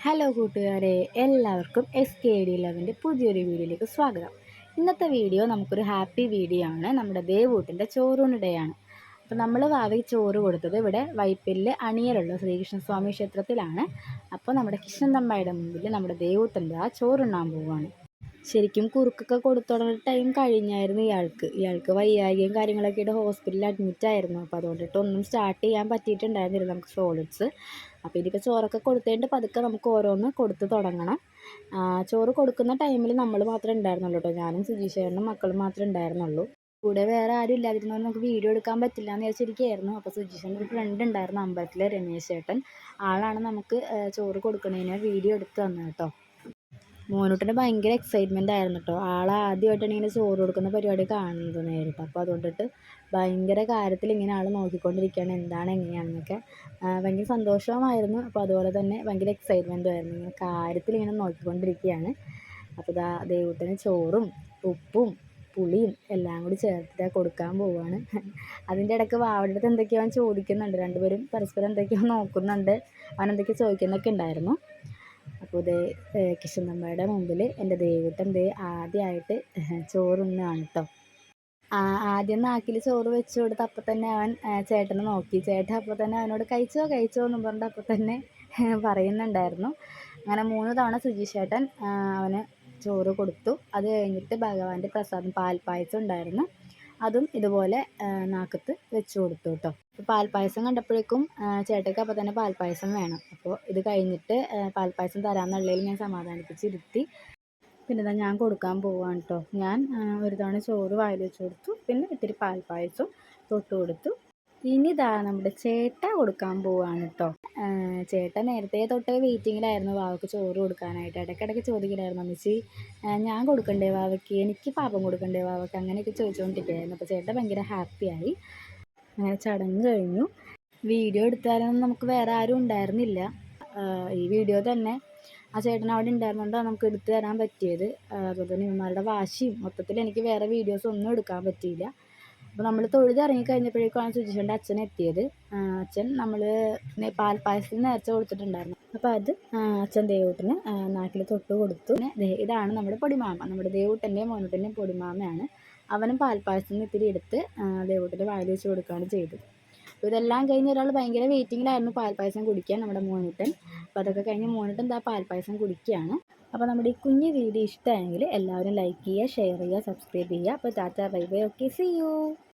Hello കൂട്ടുകാരെ, എല്ലാവർക്കും SKD11 പുതിയൊരു വീഡിയോയിലേക്ക് സ്വാഗതം. ഇന്നത്തെ വീഡിയോ നമുക്കൊരു ഹാപ്പി വീഡിയോ ആണ്. നമ്മുടെ ദേവൂട്ടിൻ്റെ ചോറൂണിടെയാണ്. അപ്പോൾ നമ്മൾ വാവയ്ക്ക് ചോറ് കൊടുത്തത് ഇവിടെ വൈപ്പിലിൽ അണിയലുള്ള ശ്രീകൃഷ്ണസ്വാമി ക്ഷേത്രത്തിലാണ്. അപ്പോൾ നമ്മുടെ കൃഷ്ണന്തമ്മയുടെ മുമ്പിൽ നമ്മുടെ ദേവൂട്ടൻ്റെ ആ ചോറുണ്ണാൻ പോവുകയാണ്. ശരിക്കും കുറുക്കൊക്കെ കൊടുത്തു തുടങ്ങുന്ന ടൈം കഴിഞ്ഞായിരുന്നു ഇയാൾക്ക് വയ്യായ്കയും കാര്യങ്ങളൊക്കെ ആയിട്ട് ഹോസ്പിറ്റലിൽ അഡ്മിറ്റ് ആയിരുന്നു. അപ്പോൾ അതുകൊണ്ടിട്ട് ഒന്നും സ്റ്റാർട്ട് ചെയ്യാൻ പറ്റിയിട്ടുണ്ടായിരുന്നില്ല നമുക്ക് സോളിഡ്സ്. അപ്പോൾ ഇതിപ്പോൾ ചോറൊക്കെ കൊടുത്തതിൻ്റെ പതുക്കെ നമുക്ക് ഓരോന്ന് കൊടുത്ത് തുടങ്ങണം. ചോറ് കൊടുക്കുന്ന ടൈമിൽ നമ്മൾ മാത്രമേ ഉണ്ടായിരുന്നുള്ളൂ കേട്ടോ. ഞാനും സുജീഷേട്ടനും മക്കളും മാത്രമേ ഉണ്ടായിരുന്നുള്ളൂ. കൂടെ വേറെ ആരും ഇല്ലാതിരുന്നാൽ നമുക്ക് വീഡിയോ എടുക്കാൻ പറ്റില്ല എന്ന് വിചാരിച്ചിരിക്കുകയായിരുന്നു. അപ്പോൾ സുജീഷേട്ടൻ്റെ ഒരു ഫ്രണ്ട് ഉണ്ടായിരുന്നു അമ്പലത്തിലെ, രമേശ് ചേട്ടൻ. ആളാണ് നമുക്ക് ചോറ് കൊടുക്കുന്നതിന് വീഡിയോ എടുത്ത് തന്നത് കേട്ടോ. മോനൂട്ടിന് ഭയങ്കര എക്സൈറ്റ്മെൻ്റ് ആയിരുന്നു കേട്ടോ. ആദ്യമായിട്ടാണ് ഇങ്ങനെ ചോറ് കൊടുക്കുന്ന പരിപാടി കാണുന്നത് നേരിട്ട്. അപ്പോൾ അതുകൊണ്ടിട്ട് ഭയങ്കര കാര്യത്തിൽ ഇങ്ങനെ ആൾ നോക്കിക്കൊണ്ടിരിക്കുകയാണ് എന്താണ് എങ്ങനെയാണെന്നൊക്കെ. ഭയങ്കര സന്തോഷവുമായിരുന്നു. അപ്പോൾ അതുപോലെ തന്നെ ഭയങ്കര എക്സൈറ്റ്മെൻറ്റും ആയിരുന്നു. ഇങ്ങനെ കാര്യത്തിൽ ഇങ്ങനെ നോക്കിക്കൊണ്ടിരിക്കുകയാണ്. അപ്പോൾ ദേവൂട്ടന് ചോറും ഉപ്പും പുളിയും എല്ലാം കൂടി ചേർത്തിട്ട് കൊടുക്കാൻ പോവുകയാണ്. അതിൻ്റെ ഇടയ്ക്ക് വാവയുടെ അടുത്ത് എന്തൊക്കെയോ അവൻ ചോദിക്കുന്നുണ്ട്. രണ്ടുപേരും പരസ്പരം എന്തൊക്കെയോ നോക്കുന്നുണ്ട്. അവൻ എന്തൊക്കെയോ ചോദിക്കുന്നൊക്കെ ഉണ്ടായിരുന്നു. അപ്പോൾ കൃഷ്ണന്തമ്മയുടെ മുമ്പിൽ എൻ്റെ ദേവൂട്ടൻ ആദ്യമായിട്ട് ചോറുണ്ണാണ് കേട്ടോ. ആദ്യം നാക്കിൽ ചോറ് വെച്ച് കൊടുത്ത് അപ്പം തന്നെ അവൻ ചേട്ടനെ നോക്കി. ചേട്ടൻ അപ്പോൾ തന്നെ അവനോട് കഴിച്ചോ എന്നും പറഞ്ഞിട്ട് അപ്പം തന്നെ പറയുന്നുണ്ടായിരുന്നു. അങ്ങനെ 3 തവണ സുജീഷേട്ടൻ അവന് ചോറ് കൊടുത്തു. അത് കഴിഞ്ഞിട്ട് ഭഗവാന്റെ പ്രസാദം പാൽപ്പായസം ഉണ്ടായിരുന്നു. അതും ഇതുപോലെ നാക്കത്ത് വെച്ച് കൊടുത്തു കേട്ടോ. അപ്പോൾ പാൽപ്പായസം കണ്ടപ്പോഴേക്കും ചേട്ടയ്ക്ക് അപ്പോൾ തന്നെ പാൽപ്പായസം വേണം. അപ്പോൾ ഇത് കഴിഞ്ഞിട്ട് പാൽപ്പായസം തരാമെന്നുള്ളതിൽ ഞാൻ സമാധാനിപ്പിച്ചിരുത്തി. പിന്നെ ഞാൻ കൊടുക്കാൻ പോവുകയാണ് കേട്ടോ. ഞാൻ ഒരു തവണ ചോറ് വായിൽ വെച്ച് കൊടുത്തു. പിന്നെ ഇത്തിരി പാൽപ്പായസം തൊട്ട് കൊടുത്തു. ഇനി നമ്മുടെ ചേട്ട കൊടുക്കാൻ പോവുകയാണ് കേട്ടോ. ചേട്ടൻ നേരത്തെ തൊട്ടേ വെയിറ്റിങ്ങിലായിരുന്നു വാവയ്ക്ക് ചോറ് കൊടുക്കാനായിട്ട്. ഇടയ്ക്കിടയ്ക്ക് ചോദിക്കലായിരുന്നു, അമ്മച്ചി ഞാൻ കൊടുക്കണ്ടേ വാവയ്ക്ക്, എനിക്ക് പാപം കൊടുക്കണ്ടേ വാവയ്ക്ക്, അങ്ങനെയൊക്കെ ചോദിച്ചുകൊണ്ടിരിക്കുകയായിരുന്നു. അപ്പോൾ ചേട്ടൻ ഭയങ്കര ഹാപ്പിയായി. അങ്ങനെ ചടങ്ങ് കഴിഞ്ഞു. വീഡിയോ എടുത്താലൊന്നും നമുക്ക് വേറെ ആരും ഉണ്ടായിരുന്നില്ല. ഈ വീഡിയോ തന്നെ ആ ചേട്ടൻ അവിടെ ഉണ്ടായിരുന്നുകൊണ്ടാണ് നമുക്ക് എടുത്തു തരാൻ പറ്റിയത്. അതുപോലെ തന്നെ ഇവന്മാരുടെ വാശിയും മൊത്തത്തിൽ എനിക്ക് വേറെ വീഡിയോസ് ഒന്നും എടുക്കാൻ പറ്റിയില്ല. അപ്പോൾ നമ്മൾ തൊഴുതിറങ്ങി കഴിഞ്ഞപ്പോഴേക്കാണ് സുജീഷേൻ്റെ അച്ഛൻ എത്തിയത്. അച്ഛൻ നമ്മൾ പാൽപ്പായസത്തിന് നേർച്ച കൊടുത്തിട്ടുണ്ടായിരുന്നു. അപ്പോൾ അത് അച്ഛൻ ദേവൂട്ടന് നാക്കിൽ തൊട്ട് കൊടുത്തു. ഇതാണ് നമ്മുടെ പൊടിമാമ, നമ്മുടെ ദേവൂട്ടൻ്റെയും മോനൂട്ടൻ്റെയും പൊടിമാമയാണ്. അവനും പാൽപ്പായസത്തിന് ഇത്തിരി എടുത്ത് ദേവൂട്ടൻ്റെ വായിൽ വെച്ച് കൊടുക്കുകയാണ് ചെയ്തത്. അപ്പോൾ ഇതെല്ലാം കഴിഞ്ഞ് ഒരാൾ ഭയങ്കര വെയിറ്റിങ്ങിലായിരുന്നു പാൽപ്പായസം കുടിക്കാൻ, നമ്മുടെ മോനൂട്ടൻ. അപ്പോൾ അതൊക്കെ കഴിഞ്ഞ് മോനൂട്ടൻ പാൽപ്പായസം കുടിക്കുകയാണ്. അപ്പോൾ നമ്മുടെ ഈ കുഞ്ഞു വീഡിയോ ഇഷ്ടമായെങ്കിൽ എല്ലാവരും ലൈക്ക് ചെയ്യുക, ഷെയർ ചെയ്യുക, സബ്സ്ക്രൈബ് ചെയ്യുക. അപ്പോൾ tata bye bye, okay, see U.